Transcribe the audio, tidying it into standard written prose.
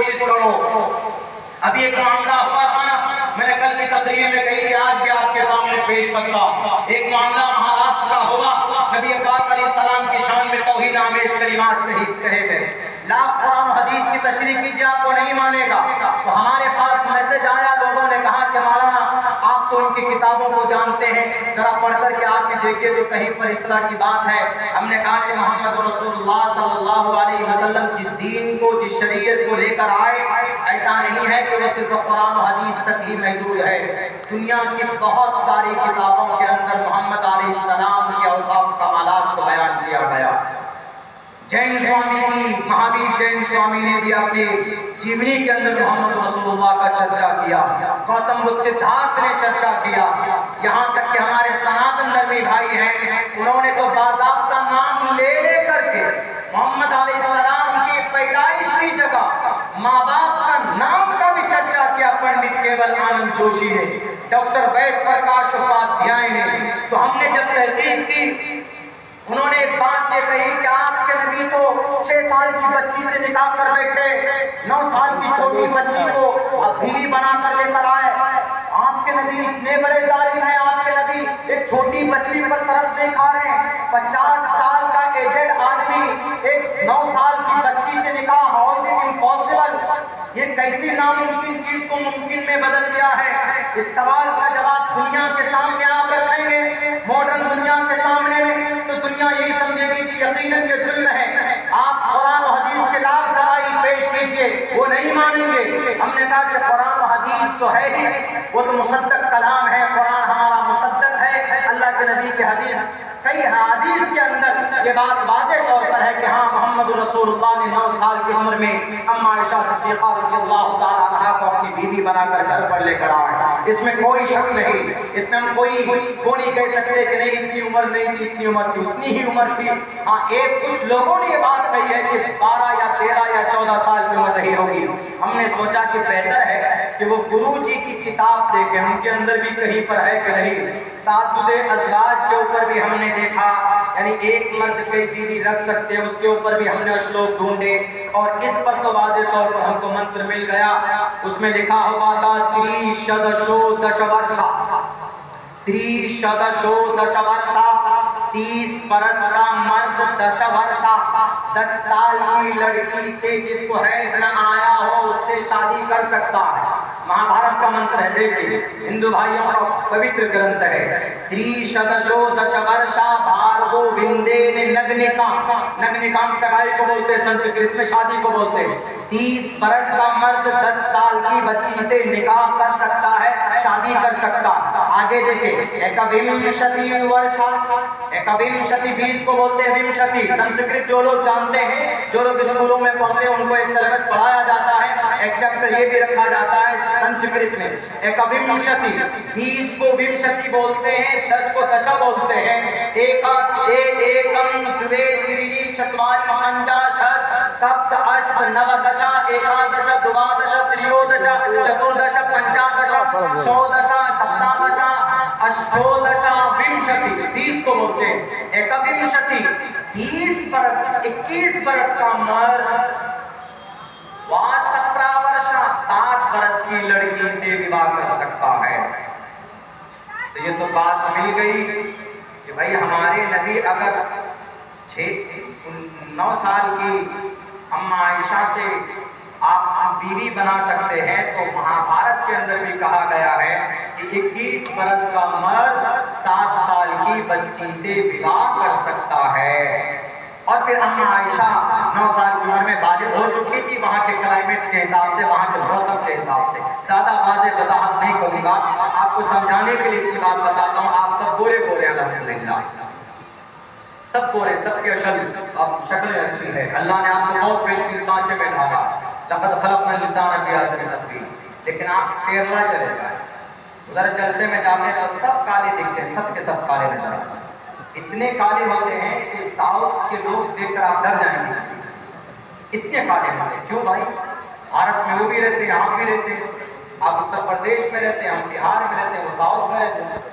کوشش کرو. ابھی ایک معاملہ ہوا تھا نا, میں نے کل کی تقریر میں کہی کہ آج بھی آپ کے سامنے پیش کرتا. ایک معاملہ مہاراشٹر کا ہوا. نبی پاک علیہ السلام کی شان میں توحید آمیز کلمات کہے گئے. لاکھ قرآن حدیث کی تشریح کیجیے, آپ کو نہیں مانے گا. تو ہمارے پاس میسج آیا, لوگوں نے کہا کہ مولانا آپ تو ان کی کتابوں کو جانتے ہیں, ذرا پڑھ کر کے آپ بھی دیکھیے تو کہیں پر اس طرح کی بات ہے. ہم نے کہا کہ محمد رسول اللہ صلی اللہ علیہ وسلم جس دین کو, جس شریعت کو لے کر آئے, ایسا نہیں ہے کہ وہ صرف قرآن و حدیث تک ہی محدود ہے. دنیا کی بہت ساری کتابوں کے اندر محمد علیہ السلام کے اوصاف کمالات کو بیان کیا گیا. جین سوامی کی, مہاویر جین سوامی نے بھی اپنے جیونی کے اندر محمد رسول اللہ کا چرچا کیا. گوتم بدھ سدھارتھ نے چرچا کیا. یہاں تک کہ ہمارے سناتن دھرمی بھائی ہیں, انہوں نے تو باضابطہ نام لے لے کر کے محمد علیہ السلام کی پیدائش کی جگہ ماں باپ کا نام کا بھی چرچا کیا. پنڈت کیول آنند جوشی نے, ڈاکٹر وید پرکاش اپادھیائے نے. تو ہم نے جب تحقیق کی, انہوں نے ایک بات یہ کہی کہ آپ کے نبی تو 6 سال کی بچی سے نکاح کر بیٹھے, 9 سال کی چھوٹی بچی کو بیوی بنا کر لے کر آئے. آپ کے نبی اتنے بڑے ظالم ہیں. آپ کے نبی ایک چھوٹی بچی پر ترس نہیں کھا رہے ہیں. 50 سال کا ایجڈ آدمی ایک 9 سال کی بچی سے نکاح, ہاؤ از اٹ امپاسبل؟ یہ کیسی ناممکن چیز کو ممکن میں بدل دیا ہے. اس سوال کا جواب دنیا کے سامنے آپ رکھیں گے, ماڈرن دنیا کے سامنے, تو دنیا یہی سمجھے گی کہ یقیناً یہ ظلم ہے. آپ قرآن و حدیث کے لاکھ دلائل پیش کیجئے, وہ نہیں مانیں گے. ہم نے کہا کہ قرآن و حدیث تو ہے ہی, وہ تو مصدق کلام ہے. قرآن ہمارا مصدق ہے. اللہ کے نبی کے حدیث, کئی حدیث کے اندر یہ بات واضح طور پر ہے کہ ہاں محمد رسول اللہ نے 9 سال کی عمر میں اما عائشہ صدیقہ رضی اللہ تعالیٰ عنہا کو اپنی بیوی بنا کر گھر پر لے کر آئے. اس میں کوئی شک نہیں. اس میں ہم کوئی وہ نہیں کہہ سکتے کہ نہیں اتنی عمر نہیں تھی, اتنی عمر تھی, اتنی ہی عمر تھی. ہاں ایک کچھ لوگوں نے یہ بات کہی ہے کہ 12 یا 13 یا 14 سال کی عمر رہی ہوگی. ہم نے سوچا کہ بہتر ہے کہ وہ گرو جی کی کتاب دیکھیں, ان کے اندر بھی کہیں پر ہے کہ نہیں. تعدد ازواج کے اوپر بھی ہم نے دیکھا, یعنی ایک مرد کئی بیوی رکھ سکتے ہیں, اس کے اوپر بھی ہم نے اشلوک ڈھونڈے, اور اس پر تو واضح طور پر ہم کو منتر مل گیا. اس میں لکھا ہوا تھا 30 ورشا, 30 برس کا مرد 10 ورشا, 10 سال کی لڑکی سے جس کو حیض نہ آیا ہو اس سے شادی کر سکتا ہے. مہابھارت کا منتر ہے, دیکھیے ہندو بھائیوں کا پوتر گرنتھ ہے. 30 ورشا بھارگو وندین نگنکام, نگنکام سگائی کو بولتے ہیں, سنسکرت میں شادی کو بولتے ہیں. 30 برس کا مرد 10 سال کی بچی سے نکاح کر سکتا ہے, شادی کر سکتا. آگے دیکھیں, ایکوینشتی ورشا, ایکوینشتی 20 کو بولتے ہیں ومشتی. سنسکرت جو لوگ جانتے ہیں, جو لوگ اسکولوں میں پڑھتے ہیں, ان کو ایک سلیبس پڑھایا جاتا ہے, ایک چیپٹر یہ بھی رکھا جاتا ہے سنسکرت میں. ایکوینشتی 20 کو ومشتی بولتے ہیں, 10 کو دشا بولتے ہیں. ایکم دوے ترینی چتواری پنچاشت سپت اشت نودش ایکادش دوادش تریودش چتردش پنچادش شودش سپتادش اشٹودش ومشتی 20 کو بولتے ہیں. ایکوینشتی 20 برس, 21 برس کا مرد, واسپرا ورشا 7 برس کی لڑکی سے وواہ کر سکتا ہے. تو یہ تو بات مل گئی کہ بھائی ہمارے نبی اگر 9 سال کی اما عائشہ سے آپ بیوی بنا سکتے ہیں, تو مہابھارت کے اندر بھی کہا گیا ہے کہ 21 برس کا مرد 7 سال کی بچی سے وواہ کر سکتا ہے. اور پھر اما عائشہ 9 سال کی عمر میں بالغ ہو چکی تھی, وہاں کے کلائمیٹ کے حساب سے, وہاں کے موسم کے حساب سے. زیادہ واضح وضاحت نہیں کروں گا, آپ کو سمجھانے کے لیے اتنی بات بتاتا ہوں. آپ سب گورے گورے الحمدللہ, سب گورے, سب کی شکلیں اچھی ہے. اللہ نے آپ کو بہت بہترین سانچے میں ڈھالا. لقد خلقنا الانسان فی احسن تقویم. لیکن آپ کیرلا چلے جائیں, ادھر جلسے میں جاتے ہیں تو سب کالے دکھتے ہیں, سب کے سب کالے نظر آتے ہیں. اتنے کالے ہوتے ہیں کہ ساؤتھ کے لوگ دیکھ کر آپ ڈر جائیں گے, اتنے کالے ہوتے ہیں. کیوں بھائی؟ بھارت میں وہ بھی رہتے ہیں, آپ بھی رہتے ہیں. آپ اتر پردیش میں رہتے ہیں, ہم بہار میں رہتے ہیں, وہ ساؤتھ میں رہتے ہیں.